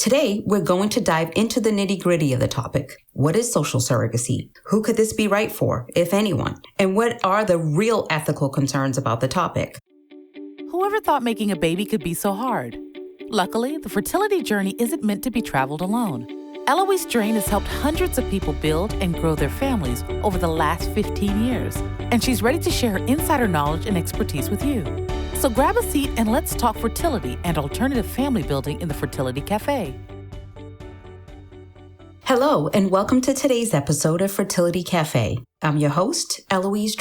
Today, we're going to dive into the nitty-gritty of the topic. What is social surrogacy? Who could this be right for, if anyone? And what are the real ethical concerns about the topic? Whoever thought making a baby could be so hard? Luckily, the fertility journey isn't meant to be traveled alone. Eloise has helped hundreds of people build and grow their families over the last 15 years, and she's ready to share her insider knowledge and expertise with you. So grab a seat and let's talk fertility and alternative family building in the Fertility Café. Hello, and welcome to today's episode of Fertility Café. I'm your host, Eloise.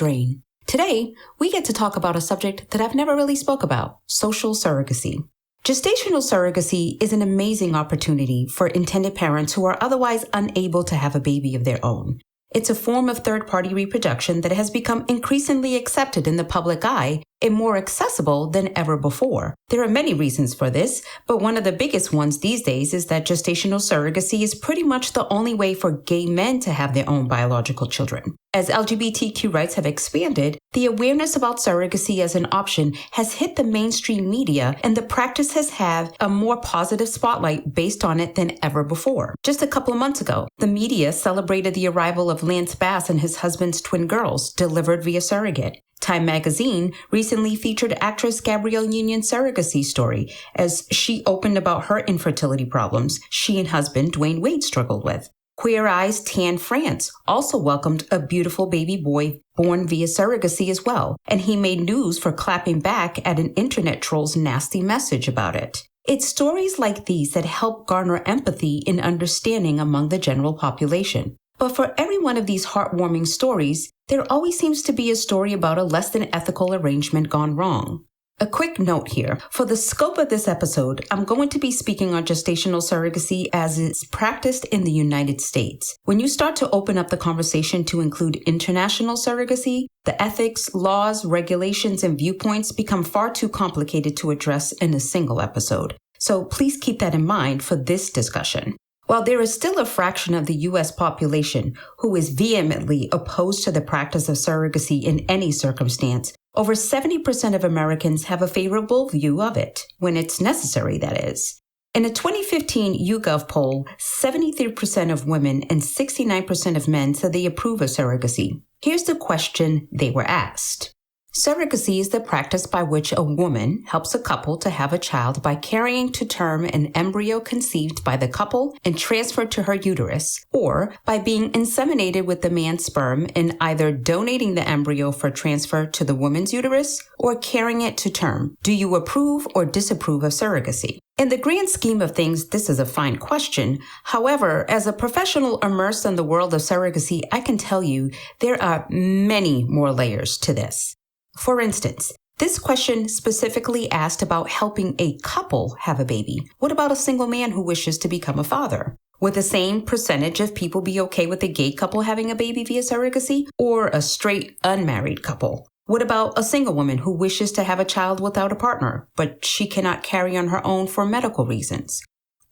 Today, we get to talk about a subject that I've never really spoke about, social surrogacy. Gestational surrogacy is an amazing opportunity for intended parents who are otherwise unable to have a baby of their own. It's a form of third-party reproduction that has become increasingly accepted in the public eye and more accessible than ever before. There are many reasons for this, but one of the biggest ones these days is that gestational surrogacy is pretty much the only way for gay men to have their own biological children. As LGBTQ rights have expanded, the awareness about surrogacy as an option has hit the mainstream media, and the practice has had a more positive spotlight based on it than ever before. Just a couple of months ago, the media celebrated the arrival of Lance Bass and his husband's twin girls, delivered via surrogate. Time magazine recently featured actress Gabrielle Union's surrogacy story as she opened about her infertility problems she and husband Dwayne Wade struggled with. Queer Eye's Tan France also welcomed a beautiful baby boy born via surrogacy as well, and he made news for clapping back at an internet troll's nasty message about it. It's stories like these that help garner empathy and understanding among the general population. But for every one of these heartwarming stories, there always seems to be a story about a less than ethical arrangement gone wrong. A quick note here. For the scope of this episode, I'm going to be speaking on gestational surrogacy as it's practiced in the United States. When you start to open up the conversation to include international surrogacy, the ethics, laws, regulations, and viewpoints become far too complicated to address in a single episode. So please keep that in mind for this discussion. While there is still a fraction of the U.S. population who is vehemently opposed to the practice of surrogacy in any circumstance, over 70% of Americans have a favorable view of it, when it's necessary, that is. In a 2015 YouGov poll, 73% of women and 69% of men said they approve of surrogacy. Here's the question they were asked. Surrogacy is the practice by which a woman helps a couple to have a child by carrying to term an embryo conceived by the couple and transferred to her uterus, or by being inseminated with the man's sperm and either donating the embryo for transfer to the woman's uterus or carrying it to term. Do you approve or disapprove of surrogacy? In the grand scheme of things, this is a fine question. However, as a professional immersed in the world of surrogacy, I can tell you there are many more layers to this. For instance, this question specifically asked about helping a couple have a baby. What about a single man who wishes to become a father? Would the same percentage of people be okay with a gay couple having a baby via surrogacy or a straight unmarried couple? What about a single woman who wishes to have a child without a partner, but she cannot carry on her own for medical reasons?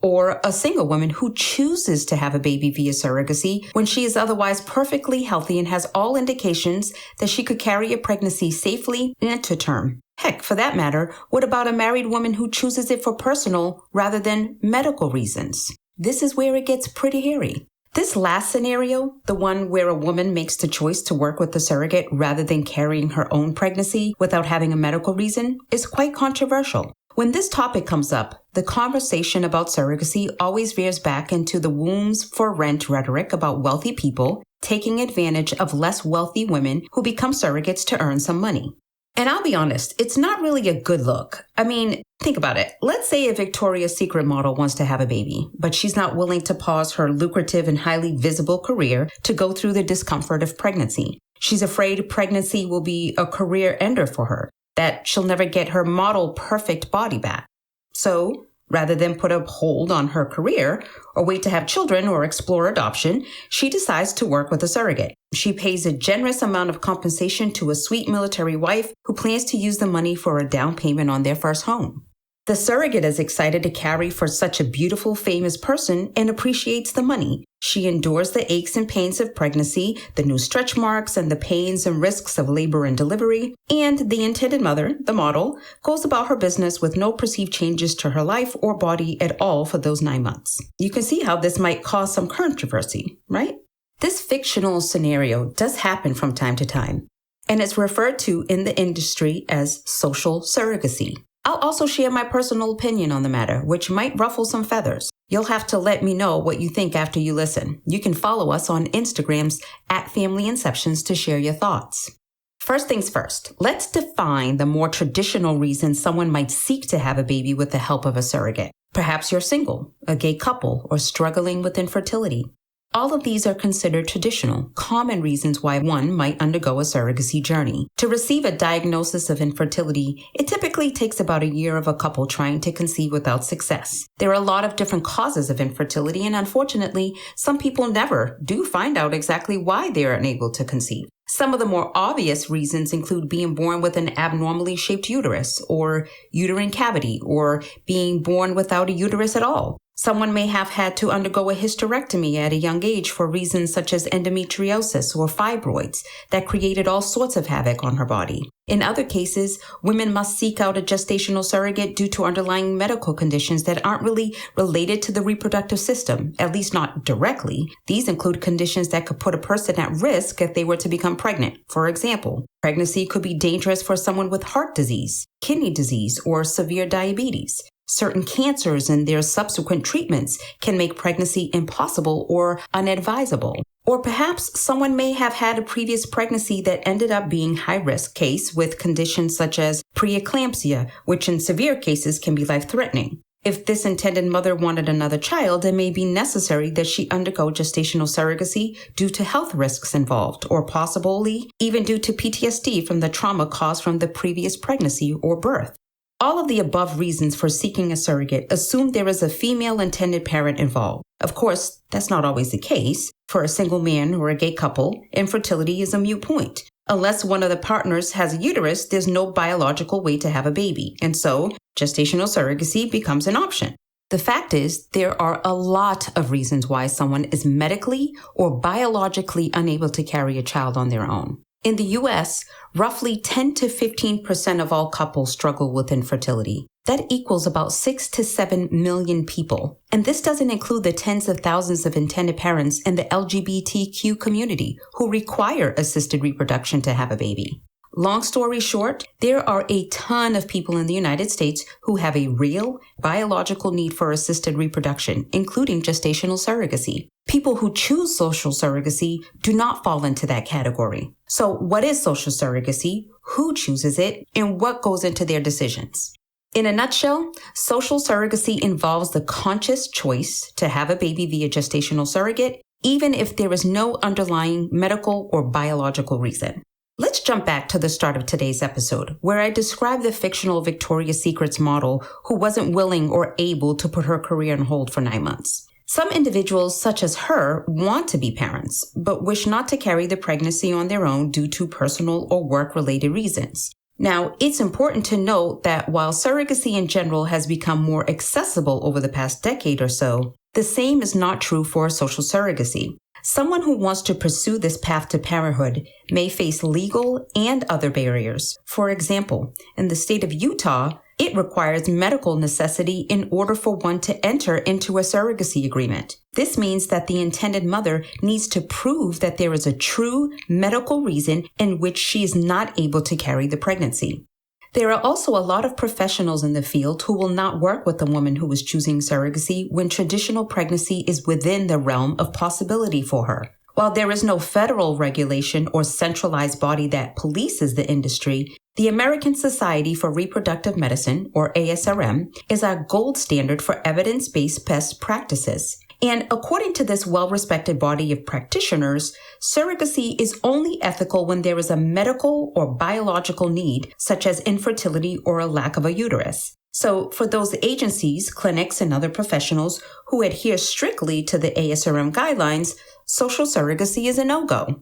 Or a single woman who chooses to have a baby via surrogacy when she is otherwise perfectly healthy and has all indications that she could carry a pregnancy safely and to term. Heck, for that matter, what about a married woman who chooses it for personal rather than medical reasons? This is where it gets pretty hairy. This last scenario, the one where a woman makes the choice to work with the surrogate rather than carrying her own pregnancy without having a medical reason, is quite controversial. When this topic comes up, the conversation about surrogacy always veers back into the wombs for rent rhetoric about wealthy people taking advantage of less wealthy women who become surrogates to earn some money. And I'll be honest, it's not really a good look. I mean, think about it. Let's say a Victoria's Secret model wants to have a baby, but she's not willing to pause her lucrative and highly visible career to go through the discomfort of pregnancy. She's afraid pregnancy will be a career ender for her, that she'll never get her model perfect body back. So, rather than put a hold on her career or wait to have children or explore adoption, she decides to work with a surrogate. She pays a generous amount of compensation to a sweet military wife who plans to use the money for a down payment on their first home. The surrogate is excited to carry for such a beautiful, famous person and appreciates the money. She endures the aches and pains of pregnancy, the new stretch marks, and the pains and risks of labor and delivery. And the intended mother, the model, goes about her business with no perceived changes to her life or body at all for those 9 months. You can see how this might cause some controversy, right? This fictional scenario does happen from time to time, and it's referred to in the industry as social surrogacy. I'll also share my personal opinion on the matter, which might ruffle some feathers. You'll have to let me know what you think after you listen. You can follow us on Instagrams @FamilyInceptions to share your thoughts. First things first, let's define the more traditional reasons someone might seek to have a baby with the help of a surrogate. Perhaps you're single, a gay couple, or struggling with infertility. All of these are considered traditional, common reasons why one might undergo a surrogacy journey. To receive a diagnosis of infertility, it typically takes about a year of a couple trying to conceive without success. There are a lot of different causes of infertility, and unfortunately, some people never do find out exactly why they are unable to conceive. Some of the more obvious reasons include being born with an abnormally shaped uterus, or uterine cavity, or being born without a uterus at all. Someone may have had to undergo a hysterectomy at a young age for reasons such as endometriosis or fibroids that created all sorts of havoc on her body. In other cases, women must seek out a gestational surrogate due to underlying medical conditions that aren't really related to the reproductive system, at least not directly. These include conditions that could put a person at risk if they were to become pregnant. For example, pregnancy could be dangerous for someone with heart disease, kidney disease, or severe diabetes. Certain cancers and their subsequent treatments can make pregnancy impossible or unadvisable. Or perhaps someone may have had a previous pregnancy that ended up being high-risk case with conditions such as preeclampsia, which in severe cases can be life-threatening. If this intended mother wanted another child, it may be necessary that she undergo gestational surrogacy due to health risks involved, or possibly even due to PTSD from the trauma caused from the previous pregnancy or birth. All of the above reasons for seeking a surrogate assume there is a female intended parent involved. Of course, that's not always the case. For a single man or a gay couple, infertility is a moot point. Unless one of the partners has a uterus, there's no biological way to have a baby, and so gestational surrogacy becomes an option. The fact is, there are a lot of reasons why someone is medically or biologically unable to carry a child on their own. In the U.S., roughly 10 to 15% of all couples struggle with infertility. That equals about 6 to 7 million people. And this doesn't include the tens of thousands of intended parents in the LGBTQ community who require assisted reproduction to have a baby. Long story short, there are a ton of people in the United States who have a real biological need for assisted reproduction, including gestational surrogacy. People who choose social surrogacy do not fall into that category. So what is social surrogacy? Who chooses it? And what goes into their decisions? In a nutshell, social surrogacy involves the conscious choice to have a baby via gestational surrogate, even if there is no underlying medical or biological reason. Let's jump back to the start of today's episode, where I described the fictional Victoria's Secret's model who wasn't willing or able to put her career on hold for 9 months. Some individuals, such as her, want to be parents, but wish not to carry the pregnancy on their own due to personal or work-related reasons. Now, it's important to note that while surrogacy in general has become more accessible over the past decade or so, the same is not true for social surrogacy. Someone who wants to pursue this path to parenthood may face legal and other barriers. For example, in the state of Utah, it requires medical necessity in order for one to enter into a surrogacy agreement. This means that the intended mother needs to prove that there is a true medical reason in which she is not able to carry the pregnancy. There are also a lot of professionals in the field who will not work with a woman who is choosing surrogacy when traditional pregnancy is within the realm of possibility for her. While there is no federal regulation or centralized body that polices the industry, the American Society for Reproductive Medicine, or ASRM, is our gold standard for evidence-based best practices. And according to this well-respected body of practitioners, surrogacy is only ethical when there is a medical or biological need, such as infertility or a lack of a uterus. So for those agencies, clinics, and other professionals who adhere strictly to the ASRM guidelines, social surrogacy is a no-go.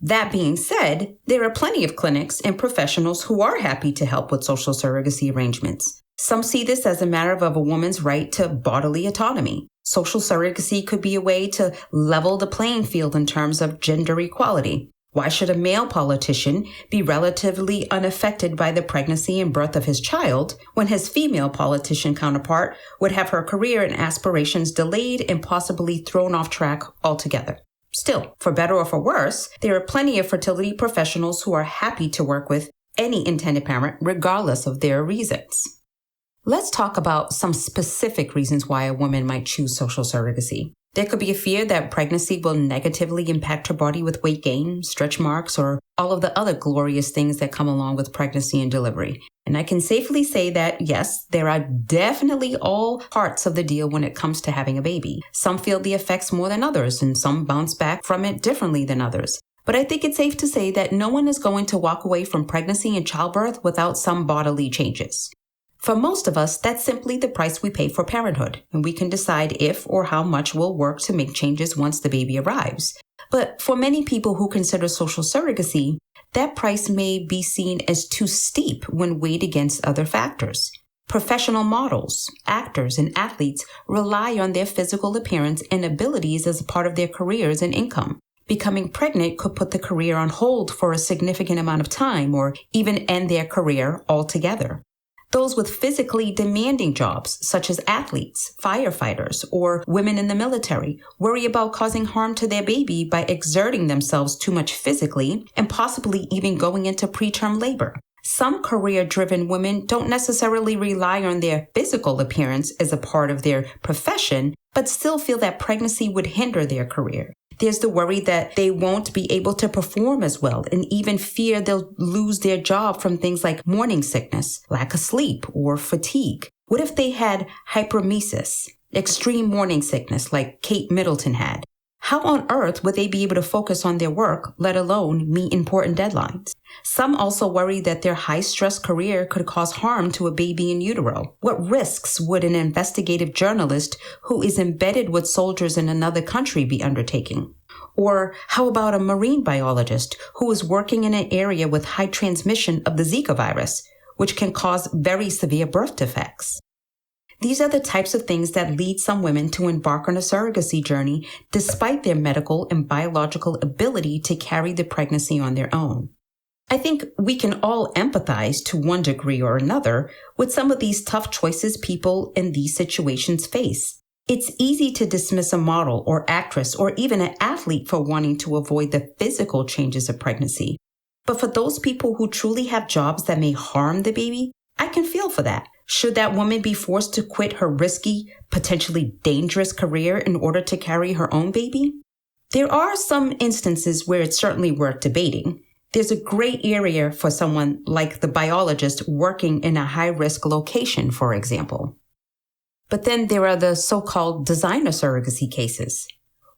That being said, there are plenty of clinics and professionals who are happy to help with social surrogacy arrangements. Some see this as a matter of a woman's right to bodily autonomy. Social surrogacy could be a way to level the playing field in terms of gender equality. Why should a male politician be relatively unaffected by the pregnancy and birth of his child when his female politician counterpart would have her career and aspirations delayed and possibly thrown off track altogether? Still, for better or for worse, there are plenty of fertility professionals who are happy to work with any intended parent regardless of their reasons. Let's talk about some specific reasons why a woman might choose social surrogacy. There could be a fear that pregnancy will negatively impact her body with weight gain, stretch marks, or all of the other glorious things that come along with pregnancy and delivery. And I can safely say that, yes, there are definitely all parts of the deal when it comes to having a baby. Some feel the effects more than others, and some bounce back from it differently than others. But I think it's safe to say that no one is going to walk away from pregnancy and childbirth without some bodily changes. For most of us, that's simply the price we pay for parenthood, and we can decide if or how much we'll work to make changes once the baby arrives. But for many people who consider social surrogacy, that price may be seen as too steep when weighed against other factors. Professional models, actors, and athletes rely on their physical appearance and abilities as a part of their careers and income. Becoming pregnant could put the career on hold for a significant amount of time or even end their career altogether. Those with physically demanding jobs, such as athletes, firefighters, or women in the military, worry about causing harm to their baby by exerting themselves too much physically and possibly even going into preterm labor. Some career-driven women don't necessarily rely on their physical appearance as a part of their profession, but still feel that pregnancy would hinder their career. There's the worry that they won't be able to perform as well and even fear they'll lose their job from things like morning sickness, lack of sleep, or fatigue. What if they had hyperemesis, extreme morning sickness like Kate Middleton had? How on earth would they be able to focus on their work, let alone meet important deadlines? Some also worry that their high-stress career could cause harm to a baby in utero. What risks would an investigative journalist who is embedded with soldiers in another country be undertaking? Or how about a marine biologist who is working in an area with high transmission of the Zika virus, which can cause very severe birth defects? These are the types of things that lead some women to embark on a surrogacy journey despite their medical and biological ability to carry the pregnancy on their own. I think we can all empathize to one degree or another with some of these tough choices people in these situations face. It's easy to dismiss a model or actress or even an athlete for wanting to avoid the physical changes of pregnancy. But for those people who truly have jobs that may harm the baby, I can feel for that. Should that woman be forced to quit her risky, potentially dangerous career in order to carry her own baby? There are some instances where it's certainly worth debating. There's a gray area for someone like the biologist working in a high-risk location, for example. But then there are the so-called designer surrogacy cases.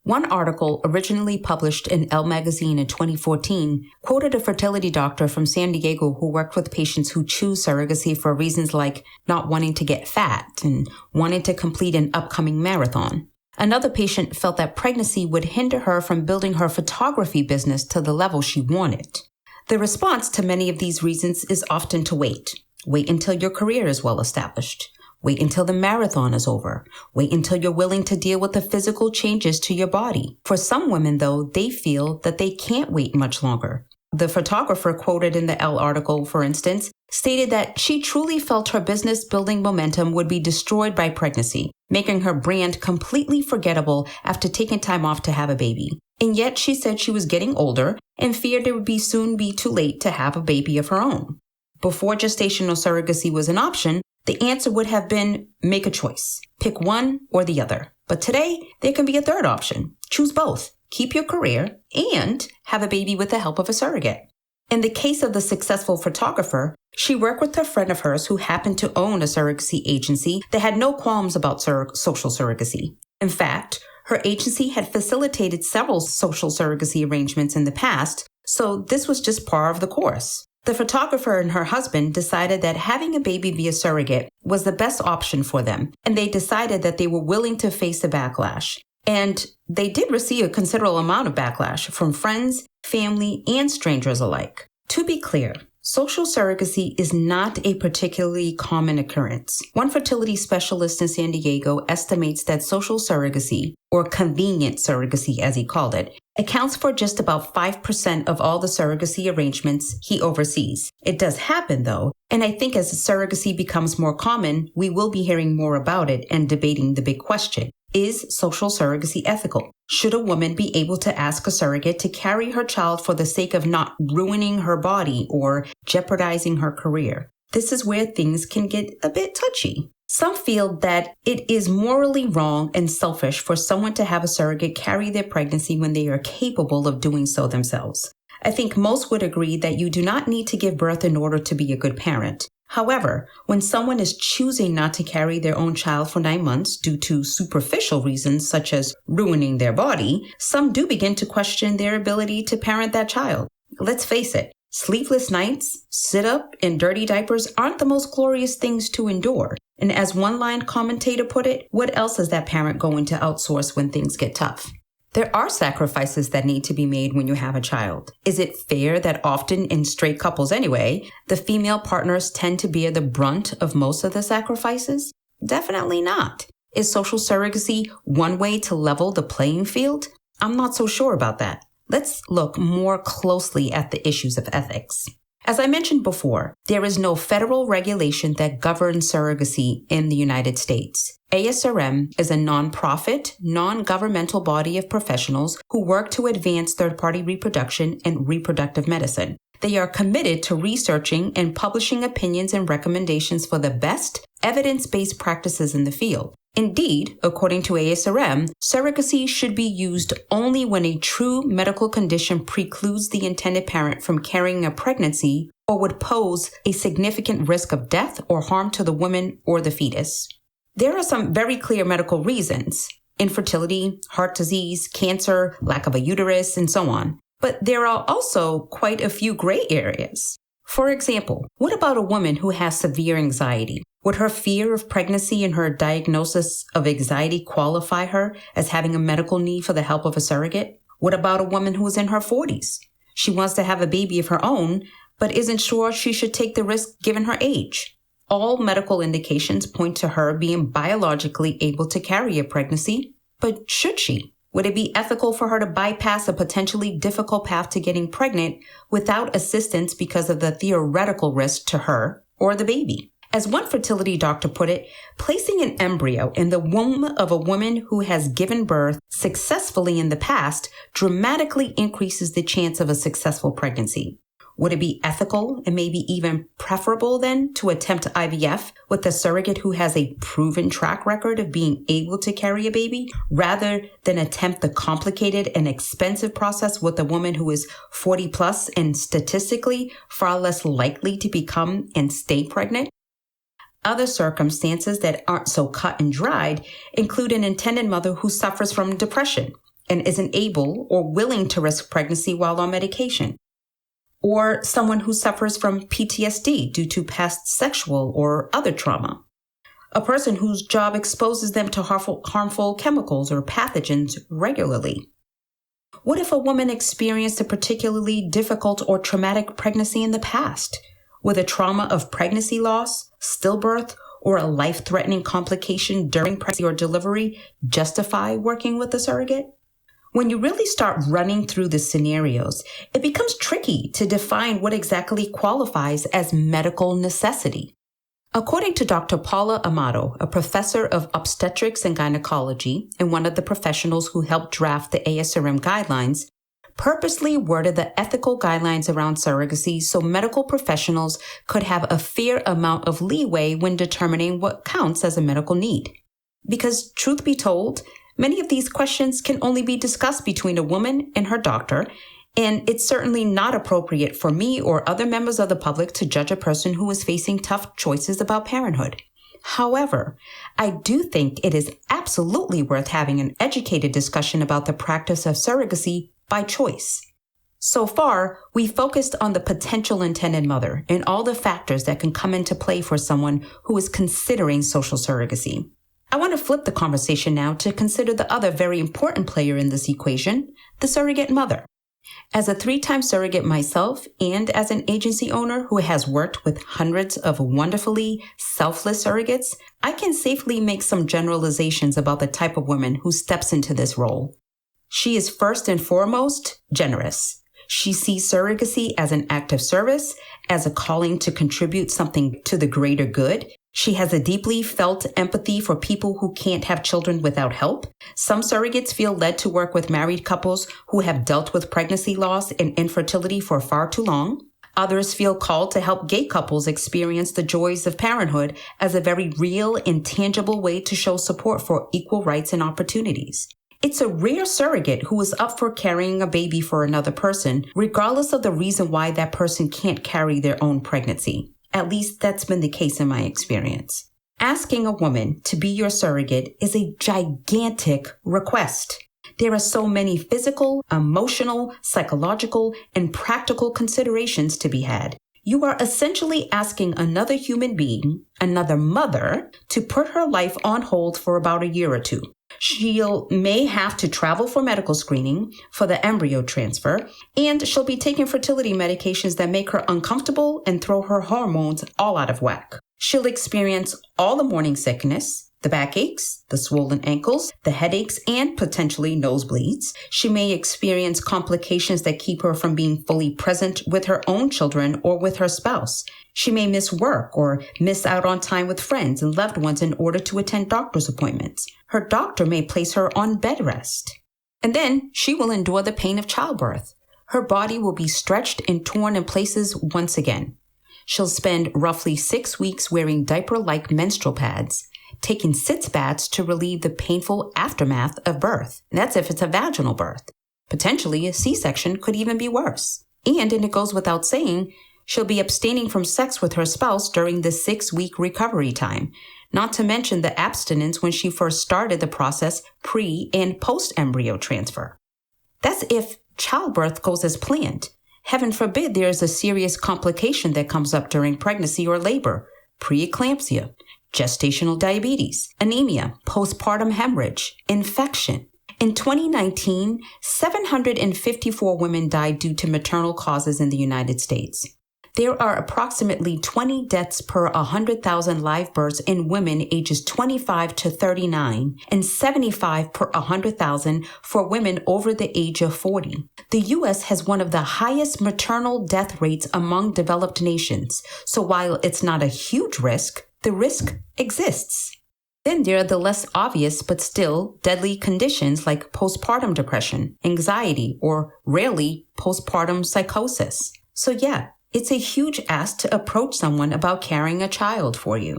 One article, originally published in Elle magazine in 2014, quoted a fertility doctor from San Diego who worked with patients who choose surrogacy for reasons like not wanting to get fat and wanting to complete an upcoming marathon. Another patient felt that pregnancy would hinder her from building her photography business to the level she wanted. The response to many of these reasons is often to wait. Wait until your career is well established. Wait until the marathon is over. Wait until you're willing to deal with the physical changes to your body. For some women, though, they feel that they can't wait much longer. The photographer quoted in the Elle article, for instance, stated that she truly felt her business building momentum would be destroyed by pregnancy, making her brand completely forgettable after taking time off to have a baby. And yet she said she was getting older and feared it would soon be too late to have a baby of her own. Before gestational surrogacy was an option, the answer would have been make a choice. Pick one or the other. But today, there can be a third option. Choose both. Keep your career and have a baby with the help of a surrogate. In the case of the successful photographer, she worked with a friend of hers who happened to own a surrogacy agency that had no qualms about social surrogacy. In fact, her agency had facilitated several social surrogacy arrangements in the past, so this was just par of the course. The photographer and her husband decided that having a baby via surrogate was the best option for them, and they decided that they were willing to face the backlash. And they did receive a considerable amount of backlash from friends, family, and strangers alike. To be clear, Social surrogacy is not a particularly common occurrence. One fertility specialist in San Diego estimates that social surrogacy, or convenient surrogacy as he called it, accounts for just about 5% of all the surrogacy arrangements he oversees. It does happen though, and I think as surrogacy becomes more common, we will be hearing more about it and debating the big question. Is social surrogacy ethical? Should a woman be able to ask a surrogate to carry her child for the sake of not ruining her body or jeopardizing her career? This is where things can get a bit touchy. Some feel that it is morally wrong and selfish for someone to have a surrogate carry their pregnancy when they are capable of doing so themselves. I think most would agree that you do not need to give birth in order to be a good parent. However, when someone is choosing not to carry their own child for 9 months due to superficial reasons such as ruining their body, some do begin to question their ability to parent that child. Let's face it, sleepless nights, sit-up, and dirty diapers aren't the most glorious things to endure. And as one line commentator put it, what else is that parent going to outsource when things get tough? There are sacrifices that need to be made when you have a child. Is it fair that often in straight couples anyway, the female partners tend to bear the brunt of most of the sacrifices? Definitely not. Is social surrogacy one way to level the playing field? I'm not so sure about that. Let's look more closely at the issues of ethics. As I mentioned before, there is no federal regulation that governs surrogacy in the United States. ASRM is a nonprofit, non-governmental body of professionals who work to advance third-party reproduction and reproductive medicine. They are committed to researching and publishing opinions and recommendations for the best evidence-based practices in the field. Indeed, according to ASRM, surrogacy should be used only when a true medical condition precludes the intended parent from carrying a pregnancy or would pose a significant risk of death or harm to the woman or the fetus. There are some very clear medical reasons: infertility, heart disease, cancer, lack of a uterus, and so on. But there are also quite a few gray areas. For example, what about a woman who has severe anxiety? Would her fear of pregnancy and her diagnosis of anxiety qualify her as having a medical need for the help of a surrogate? What about a woman who is in her 40s? She wants to have a baby of her own, but isn't sure she should take the risk given her age. All medical indications point to her being biologically able to carry a pregnancy, but should she? Would it be ethical for her to bypass a potentially difficult path to getting pregnant without assistance because of the theoretical risk to her or the baby? As one fertility doctor put it, placing an embryo in the womb of a woman who has given birth successfully in the past dramatically increases the chance of a successful pregnancy. Would it be ethical and maybe even preferable then to attempt IVF with a surrogate who has a proven track record of being able to carry a baby rather than attempt the complicated and expensive process with a woman who is 40 plus and statistically far less likely to become and stay pregnant? Other circumstances that aren't so cut and dried include an intended mother who suffers from depression and isn't able or willing to risk pregnancy while on medication, or someone who suffers from PTSD due to past sexual or other trauma, a person whose job exposes them to harmful chemicals or pathogens regularly. What if a woman experienced a particularly difficult or traumatic pregnancy in the past? With a trauma of pregnancy loss, stillbirth, or a life-threatening complication during pregnancy or delivery justify working with a surrogate? When you really start running through the scenarios, it becomes tricky to define what exactly qualifies as medical necessity. According to Dr. Paula Amato, a professor of obstetrics and gynecology and one of the professionals who helped draft the ASRM guidelines, purposely worded the ethical guidelines around surrogacy so medical professionals could have a fair amount of leeway when determining what counts as a medical need. Because, truth be told, many of these questions can only be discussed between a woman and her doctor, and it's certainly not appropriate for me or other members of the public to judge a person who is facing tough choices about parenthood. However, I do think it is absolutely worth having an educated discussion about the practice of surrogacy by choice. So far, we focused on the potential intended mother and all the factors that can come into play for someone who is considering social surrogacy. I want to flip the conversation now to consider the other very important player in this equation, the surrogate mother. As a 3-time surrogate myself and as an agency owner who has worked with hundreds of wonderfully selfless surrogates, I can safely make some generalizations about the type of woman who steps into this role. She is first and foremost generous. She sees surrogacy as an act of service, as a calling to contribute something to the greater good. She has a deeply felt empathy for people who can't have children without help. Some surrogates feel led to work with married couples who have dealt with pregnancy loss and infertility for far too long. Others feel called to help gay couples experience the joys of parenthood as a very real and tangible way to show support for equal rights and opportunities. It's a rare surrogate who is up for carrying a baby for another person, regardless of the reason why that person can't carry their own pregnancy. At least that's been the case in my experience. Asking a woman to be your surrogate is a gigantic request. There are so many physical, emotional, psychological, and practical considerations to be had. You are essentially asking another human being, another mother, to put her life on hold for about a year or two. May have to travel for medical screening, for the embryo transfer, and she'll be taking fertility medications that make her uncomfortable and throw her hormones all out of whack. She'll experience all the morning sickness, the backaches, the swollen ankles, the headaches, and potentially nosebleeds. She may experience complications that keep her from being fully present with her own children or with her spouse. She may miss work or miss out on time with friends and loved ones in order to attend doctor's appointments. Her doctor may place her on bed rest. And then she will endure the pain of childbirth. Her body will be stretched and torn in places once again. She'll spend roughly 6 weeks wearing diaper-like menstrual pads, taking sitz baths to relieve the painful aftermath of birth. And that's if it's a vaginal birth. Potentially, a C-section could even be worse. And it goes without saying, she'll be abstaining from sex with her spouse during the 6-week recovery time, not to mention the abstinence when she first started the process pre- and post-embryo transfer. That's if childbirth goes as planned. Heaven forbid there is a serious complication that comes up during pregnancy or labor, preeclampsia, gestational diabetes, anemia, postpartum hemorrhage, infection. In 2019, 754 women died due to maternal causes in the United States. There are approximately 20 deaths per 100,000 live births in women ages 25 to 39 and 75 per 100,000 for women over the age of 40. The U.S. has one of the highest maternal death rates among developed nations, so while it's not a huge risk, the risk exists. Then there are the less obvious but still deadly conditions like postpartum depression, anxiety, or rarely postpartum psychosis. So yeah, it's a huge ask to approach someone about carrying a child for you.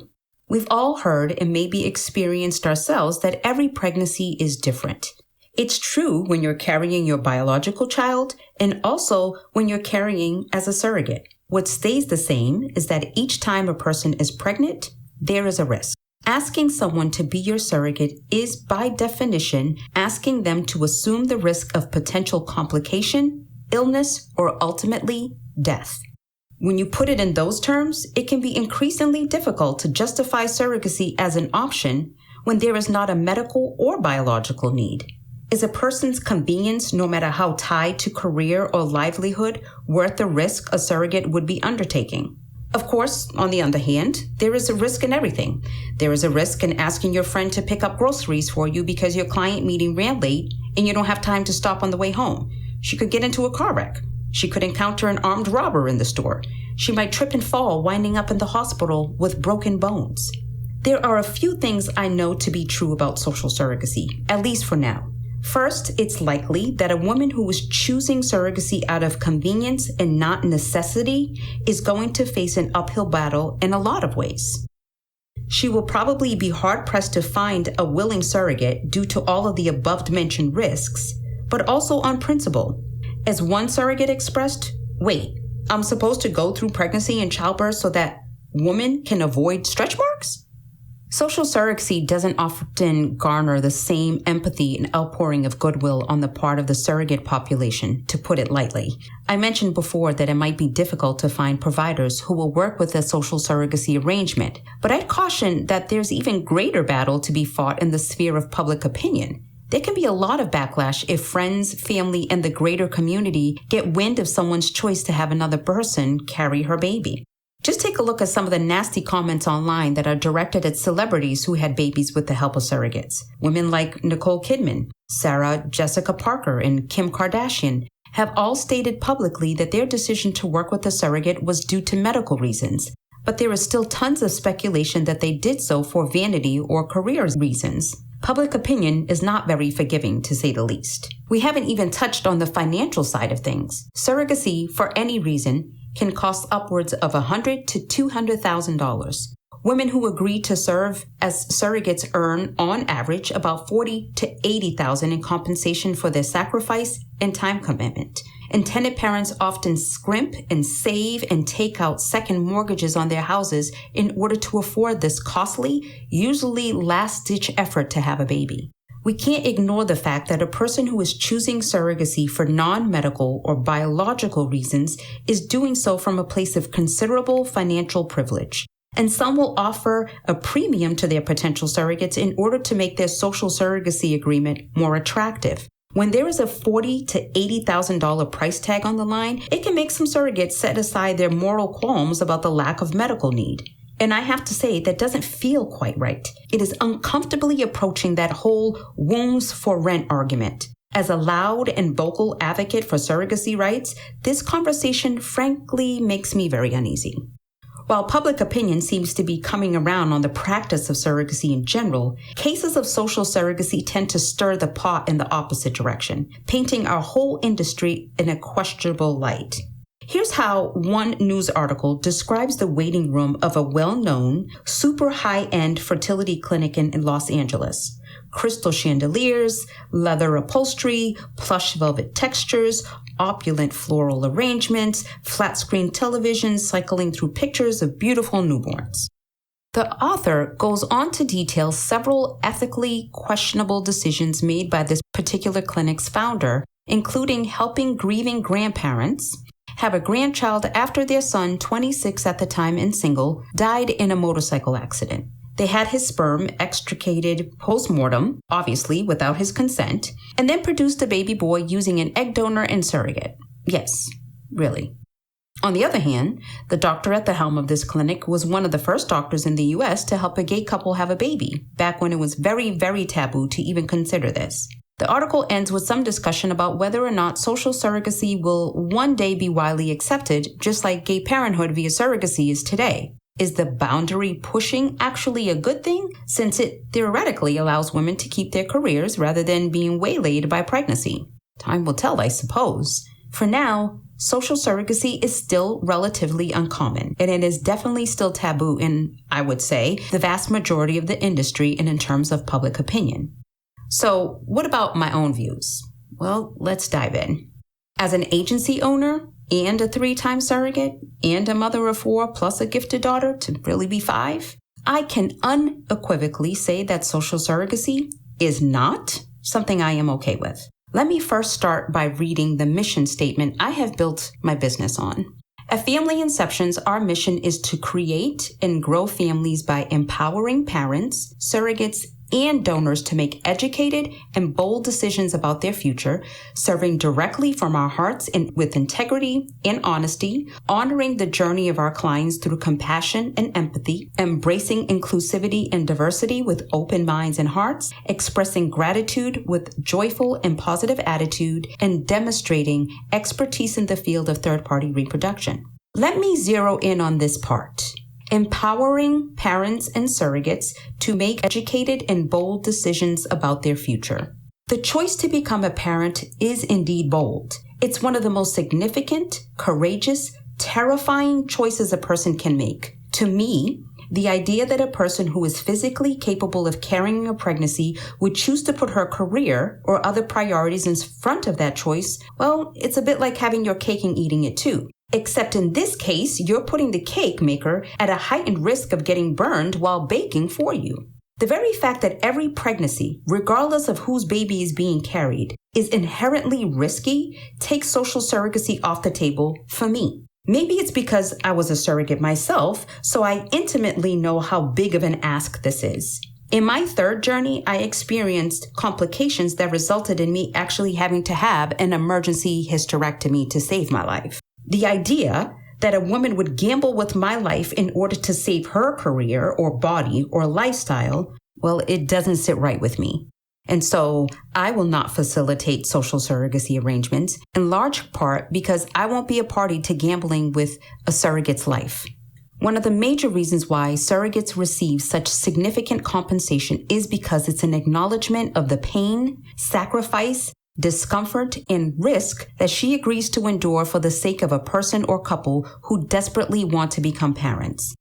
We've all heard and maybe experienced ourselves that every pregnancy is different. It's true when you're carrying your biological child and also when you're carrying as a surrogate. What stays the same is that each time a person is pregnant, there is a risk. Asking someone to be your surrogate is, by definition, asking them to assume the risk of potential complication, illness, or ultimately death. When you put it in those terms, it can be increasingly difficult to justify surrogacy as an option when there is not a medical or biological need. Is a person's convenience, no matter how tied to career or livelihood, worth the risk a surrogate would be undertaking? Of course, on the other hand, there is a risk in everything. There is a risk in asking your friend to pick up groceries for you because your client meeting ran late and you don't have time to stop on the way home. She could get into a car wreck. She could encounter an armed robber in the store. She might trip and fall, winding up in the hospital with broken bones. There are a few things I know to be true about social surrogacy, at least for now. First, it's likely that a woman who is choosing surrogacy out of convenience and not necessity is going to face an uphill battle in a lot of ways. She will probably be hard-pressed to find a willing surrogate due to all of the above-mentioned risks, but also on principle. As one surrogate expressed, wait, I'm supposed to go through pregnancy and childbirth so that women can avoid stretch marks? Social surrogacy doesn't often garner the same empathy and outpouring of goodwill on the part of the surrogate population, to put it lightly. I mentioned before that it might be difficult to find providers who will work with a social surrogacy arrangement, but I'd caution that there's even greater battle to be fought in the sphere of public opinion. There can be a lot of backlash if friends, family, and the greater community get wind of someone's choice to have another person carry her baby. Just take a look at some of the nasty comments online that are directed at celebrities who had babies with the help of surrogates. Women like Nicole Kidman, Sarah Jessica Parker, and Kim Kardashian have all stated publicly that their decision to work with a surrogate was due to medical reasons. But there is still tons of speculation that they did so for vanity or career reasons. Public opinion is not very forgiving, to say the least. We haven't even touched on the financial side of things. Surrogacy, for any reason, can cost upwards of $100,000 to $200,000. Women who agree to serve as surrogates earn, on average, about $40,000 to $80,000 in compensation for their sacrifice and time commitment. Intended parents often scrimp and save and take out second mortgages on their houses in order to afford this costly, usually last-ditch effort to have a baby. We can't ignore the fact that a person who is choosing surrogacy for non-medical or biological reasons is doing so from a place of considerable financial privilege. And some will offer a premium to their potential surrogates in order to make their social surrogacy agreement more attractive. When there is a $40,000 to $80,000 price tag on the line, it can make some surrogates set aside their moral qualms about the lack of medical need. And I have to say, that doesn't feel quite right. It is uncomfortably approaching that whole wombs for rent argument. As a loud and vocal advocate for surrogacy rights, this conversation frankly makes me very uneasy. While public opinion seems to be coming around on the practice of surrogacy in general, cases of social surrogacy tend to stir the pot in the opposite direction, painting our whole industry in a questionable light. Here's how one news article describes the waiting room of a well-known, super high-end fertility clinic in Los Angeles. Crystal chandeliers, leather upholstery, plush velvet textures, opulent floral arrangements, flat-screen televisions cycling through pictures of beautiful newborns. The author goes on to detail several ethically questionable decisions made by this particular clinic's founder, including helping grieving grandparents have a grandchild after their son, 26 at the time and single, died in a motorcycle accident. They had his sperm extricated post-mortem, obviously without his consent, and then produced a baby boy using an egg donor and surrogate. Yes, really. On the other hand, the doctor at the helm of this clinic was one of the first doctors in the U.S. to help a gay couple have a baby, back when it was very, very taboo to even consider this. The article ends with some discussion about whether or not social surrogacy will one day be widely accepted, just like gay parenthood via surrogacy is today. Is the boundary pushing actually a good thing, since it theoretically allows women to keep their careers rather than being waylaid by pregnancy? Time will tell, I suppose. For now, social surrogacy is still relatively uncommon, and it is definitely still taboo in, I would say, the vast majority of the industry and in terms of public opinion. So, what about my own views? Well, let's dive in. As an agency owner, and a 3-time surrogate, and a mother of 4 plus a gifted daughter to really be 5, I can unequivocally say that social surrogacy is not something I am okay with. Let me first start by reading the mission statement I have built my business on. At Family Inceptions, our mission is to create and grow families by empowering parents, surrogates, and donors to make educated and bold decisions about their future, serving directly from our hearts and with integrity and honesty, honoring the journey of our clients through compassion and empathy, embracing inclusivity and diversity with open minds and hearts, expressing gratitude with joyful and positive attitude, and demonstrating expertise in the field of third-party reproduction. Let me zero in on this part. Empowering parents and surrogates to make educated and bold decisions about their future. The choice to become a parent is indeed bold. It's one of the most significant, courageous, terrifying choices a person can make. To me, the idea that a person who is physically capable of carrying a pregnancy would choose to put her career or other priorities in front of that choice, well, it's a bit like having your cake and eating it too. Except in this case, you're putting the cake maker at a heightened risk of getting burned while baking for you. The very fact that every pregnancy, regardless of whose baby is being carried, is inherently risky takes social surrogacy off the table for me. Maybe it's because I was a surrogate myself, so I intimately know how big of an ask this is. In my third journey, I experienced complications that resulted in me actually having to have an emergency hysterectomy to save my life. The idea that a woman would gamble with my life in order to save her career or body or lifestyle, well, it doesn't sit right with me. And so I will not facilitate social surrogacy arrangements, in large part because I won't be a party to gambling with a surrogate's life. One of the major reasons why surrogates receive such significant compensation is because it's an acknowledgement of the pain, sacrifice, discomfort, and risk that she agrees to endure for the sake of a person or couple who desperately want to become parents.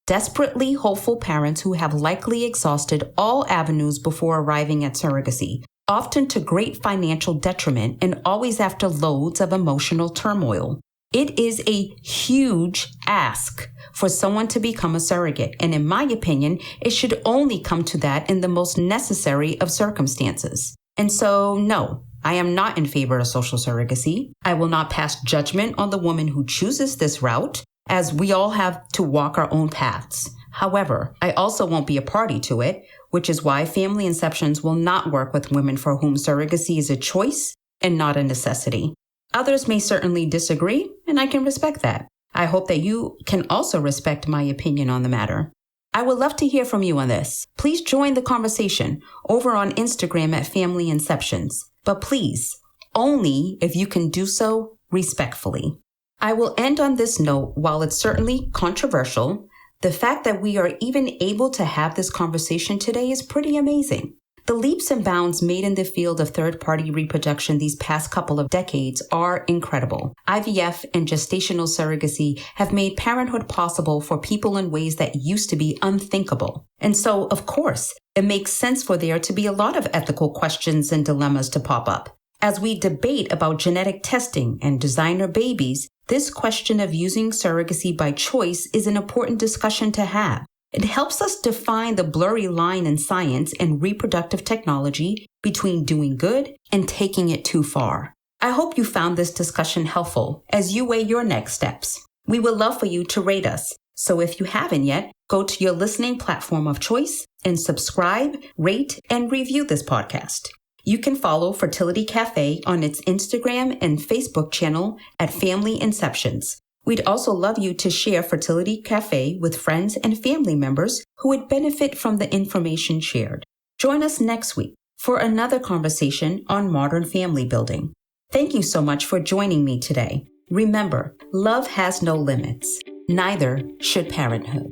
Desperately hopeful parents who have likely exhausted all avenues before arriving at surrogacy, often to great financial detriment and always after loads of emotional turmoil. It is a huge ask for someone to become a surrogate, and in my opinion, it should only come to that in the most necessary of circumstances. And so, no, I am not in favor of social surrogacy. I will not pass judgment on the woman who chooses this route, as we all have to walk our own paths. However, I also won't be a party to it, which is why Family Inceptions will not work with women for whom surrogacy is a choice and not a necessity. Others may certainly disagree, and I can respect that. I hope that you can also respect my opinion on the matter. I would love to hear from you on this. Please join the conversation over on Instagram at Family Inceptions, but please, only if you can do so respectfully. I will end on this note. While it's certainly controversial, the fact that we are even able to have this conversation today is pretty amazing. The leaps and bounds made in the field of third-party reproduction these past couple of decades are incredible. IVF and gestational surrogacy have made parenthood possible for people in ways that used to be unthinkable. And so, of course, it makes sense for there to be a lot of ethical questions and dilemmas to pop up. As we debate about genetic testing and designer babies, this question of using surrogacy by choice is an important discussion to have. It helps us define the blurry line in science and reproductive technology between doing good and taking it too far. I hope you found this discussion helpful as you weigh your next steps. We would love for you to rate us. So if you haven't yet, go to your listening platform of choice and subscribe, rate, and review this podcast. You can follow Fertility Café on its Instagram and Facebook channel at Family Inceptions. We'd also love you to share Fertility Café with friends and family members who would benefit from the information shared. Join us next week for another conversation on modern family building. Thank you so much for joining me today. Remember, love has no limits. Neither should parenthood.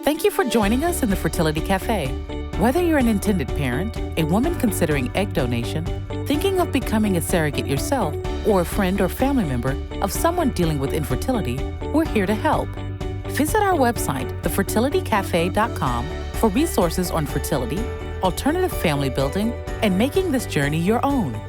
Thank you for joining us in the Fertility Café. Whether you're an intended parent, a woman considering egg donation, thinking of becoming a surrogate yourself, or a friend or family member of someone dealing with infertility, we're here to help. Visit our website, thefertilitycafe.com, for resources on fertility, alternative family building, and making this journey your own.